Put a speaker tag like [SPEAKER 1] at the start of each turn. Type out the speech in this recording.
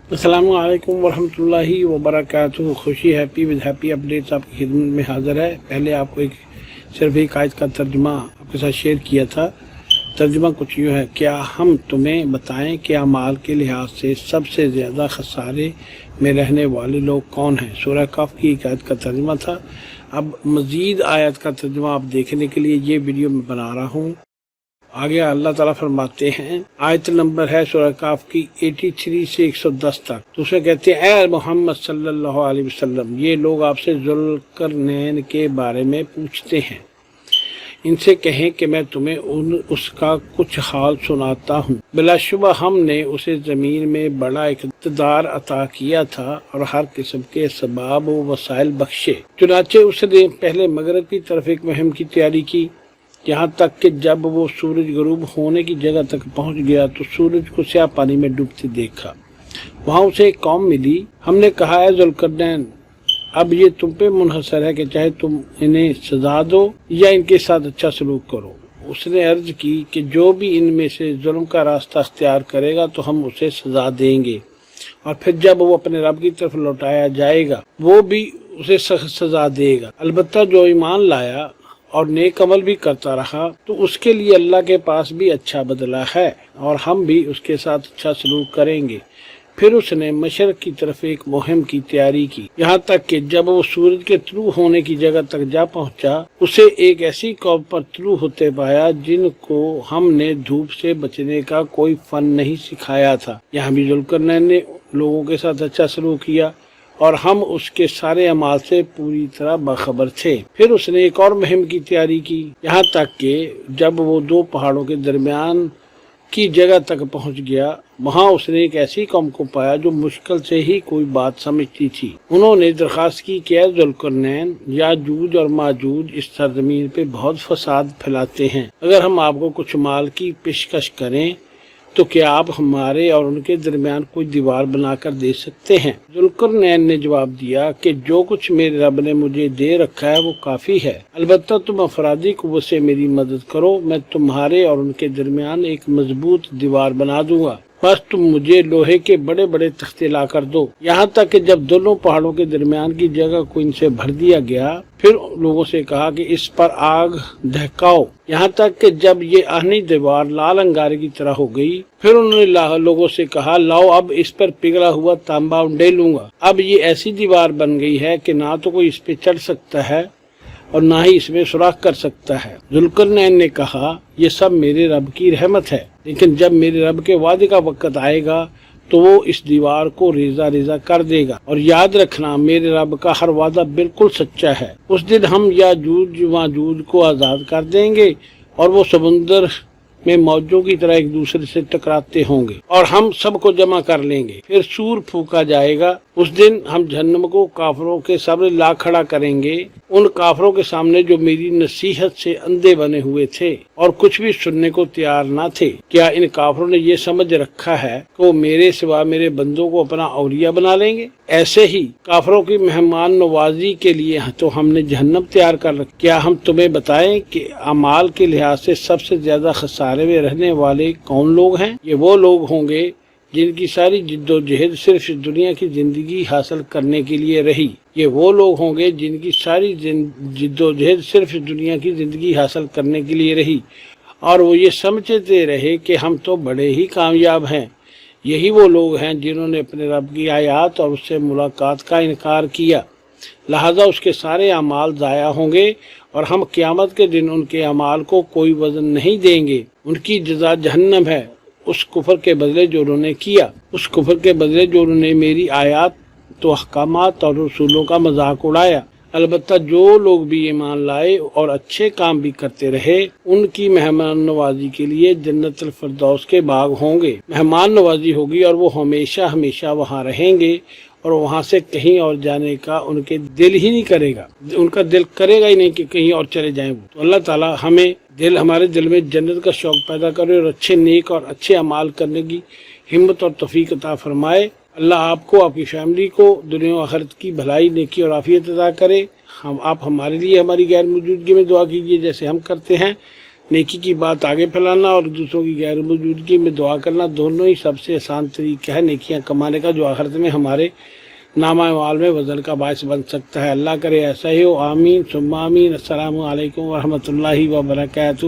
[SPEAKER 1] अस्सलामु अलैकुम वरहमतुल्लाहि वबरकातुहू। खुशी हैप्पी अपडेट्स आपकी खिदमत में हाज़िर है। पहले आपको सिर्फ एक आयत का तर्जुमा आपके साथ शेयर किया था। तर्जुमा कुछ यूँ है, क्या हम तुम्हें बताएं कि अमाल के लिहाज से सबसे ज़्यादा खसारे में रहने वाले लोग कौन हैं। सूरह कफ की एक आयत का तर्जुमा था। अब मज़ीद आयत का तर्जुमा आप देखने के लिए ये वीडियो मैं बना रहा हूँ। आगे अल्लाह ताला फरमाते हैं, आयत नंबर है सूरह काफ की 83 से 110 तक। तो उसमें कहते हैं, ऐ मोहम्मद सल्लल्लाहु अलैहि वसल्लम, ये लोग आपसे जुल्करनैन के बारे में पूछते हैं। इनसे कहें कि मैं तुम्हें उसका कुछ हाल सुनाता हूँ। बिलाशुबा हमने उसे जमीन में बड़ा इक़्तिदार अता किया था और हर किस्म के असबाब व वसाइल बख्शे। चुनाचे उसने पहले मगरब की तरफ एक मुहिम की तैयारी की, यहाँ तक कि जब वो सूरज गरूब होने की जगह तक पहुँच गया तो सूरज को स्याह पानी में डूबते देखा। वहाँ उसे एक कौम मिली। हमने कहा, है जुल्करनैन, अब ये तुम पे मुनहसर है कि चाहे तुम इन्हें सजा दो या इनके साथ अच्छा सलूक करो। उसने अर्ज की कि जो भी इनमें से जुल्म का रास्ता अख्तियार करेगा तो हम उसे सजा देंगे, और फिर जब वो अपने रब की तरफ लौटाया जाएगा वो भी उसे सख्त सजा देगा। अलबत्ता जो ईमान लाया और नेक अमल भी करता रहा तो उसके लिए अल्लाह के पास भी अच्छा बदला है, और हम भी उसके साथ अच्छा सलूक करेंगे। फिर उसने मशरक की तरफ एक मुहिम की तैयारी की, यहाँ तक कि जब वो सूरज के तुलू होने की जगह तक जा पहुँचा उसे एक ऐसी कौम पर तुलू होते पाया जिनको हमने धूप से बचने का कोई फन नहीं सिखाया था। यहाँ भी जुल्करनैन ने लोगों के साथ अच्छा सलूक किया और हम उसके सारे अमाल से पूरी तरह बाखबर थे। फिर उसने एक और मुहिम की तैयारी की, यहाँ तक कि जब वो दो पहाड़ों के दरमियान की जगह तक पहुँच गया, वहाँ उसने एक ऐसी कौम को पाया जो मुश्किल से ही कोई बात समझती थी। उन्होंने दरखास्त की कि ऐ जुल्करनैन, याजूज और माजूज इस सरजमीन पे बहुत फसाद फैलाते हैं। अगर हम आपको कुछ माल की पेशकश करें तो क्या आप हमारे और उनके दरमियान कोई दीवार बनाकर दे सकते हैं। जुल्करनैन ने जवाब दिया कि जो कुछ मेरे रब ने मुझे दे रखा है वो काफी है। अलबत्ता तुम अफरादी कुव्वत से मेरी मदद करो, मैं तुम्हारे और उनके दरमियान एक मजबूत दीवार बना दूंगा। बस तुम मुझे लोहे के बड़े बड़े तख्ते ला कर दो। यहाँ तक कि जब दोनों पहाड़ों के दरमियान की जगह को इनसे भर दिया गया, फिर लोगों से कहा कि इस पर आग दहकाओ। यहाँ तक कि जब ये आहनी दीवार लाल अंगारे की तरह हो गई, फिर उन्होंने लोगों से कहा, लाओ अब इस पर पिघला हुआ तांबा उंडेलूंगा। अब ये ऐसी दीवार बन गई है कि ना तो कोई इस पे चढ़ सकता है और ना ही इसमें सुराख कर सकता है। जुल्करनैन ने कहा, ये सब मेरे रब की रहमत है, लेकिन जब मेरे रब के वादे का वक्त आएगा तो वो इस दीवार को रेजा रेजा कर देगा। और याद रखना, मेरे रब का हर वादा बिल्कुल सच्चा है। उस दिन हम याजूज माजूज को आजाद कर देंगे और वो समुंदर में मौजों की तरह एक दूसरे से टकराते होंगे और हम सबको जमा कर लेंगे। फिर सूर फूका जाएगा। उस दिन हम जहन्नम को काफरों के सामने ला खड़ा करेंगे, उन काफरों के सामने जो मेरी नसीहत से अंधे बने हुए थे और कुछ भी सुनने को तैयार न थे। क्या इन काफरों ने ये समझ रखा है कि वो मेरे सिवा मेरे बंदों को अपना औलिया बना लेंगे। ऐसे ही काफरों की मेहमान नवाजी के लिए तो हमने जहन्नम तैयार कर रखी। क्या हम तुम्हें बताएं कि अमाल के लिहाज से सबसे ज्यादा खसारे में रहने वाले कौन लोग हैं। ये वो लोग होंगे जिनकी सारी जिद्दोजहद सिर्फ दुनिया की जिंदगी हासिल करने के लिए रही। ये वो लोग होंगे जिनकी सारी जिद्दोजहद सिर्फ दुनिया की जिंदगी हासिल करने के लिए रही और वो ये समझते रहे कि हम तो बड़े ही कामयाब हैं। यही वो लोग हैं जिन्होंने अपने रब की आयात और उससे मुलाकात का इनकार किया, लिहाजा उसके सारे अमाल ज़ाया होंगे और हम क़यामत के दिन उनके अमाल को कोई वजन नहीं देंगे। उनकी जज़ा जहन्नम है, उस कुफर के बदले जो उन्होंने किया, उस कुफर के बदले जो उन्होंने मेरी आयात तो अहकामात और रसूलों का मजाक उड़ाया। अलबत्ता जो लोग भी ईमान लाए और अच्छे काम भी करते रहे, उनकी मेहमान नवाजी के लिए जन्नतुल फिरदौस के बाग होंगे। मेहमान नवाजी होगी और वो हमेशा हमेशा वहाँ रहेंगे और वहाँ से कहीं और जाने का उनके दिल ही नहीं करेगा। उनका दिल करेगा ही नहीं कि कहीं और चले जाएं। तो अल्लाह ताला हमारे दिल में जन्नत का शौक पैदा करे और अच्छे नेक और अच्छे अमाल करने की हिम्मत और तौफीक अता फरमाए। अल्लाह आपको, आपकी फैमिली को दुनिया और आखिरत की भलाई, नेकी और आफियत अता करे। आप हमारे लिए हमारी गैर मौजूदगी में दुआ कीजिए जैसे हम करते हैं, نیکی کی بات آگے پھیلانا اور دوسروں کی غیر موجودگی میں دعا کرنا دونوں ہی سب سے آسان طریقہ ہے نیکیاں کمانے کا، جو آخرت میں ہمارے نامہ اعمال میں وزن کا باعث بن سکتا ہے۔ اللہ کرے ایسا ہی ہو، آمین ثم آمین۔ السلام علیکم ورحمۃ اللہ وبرکاتہ۔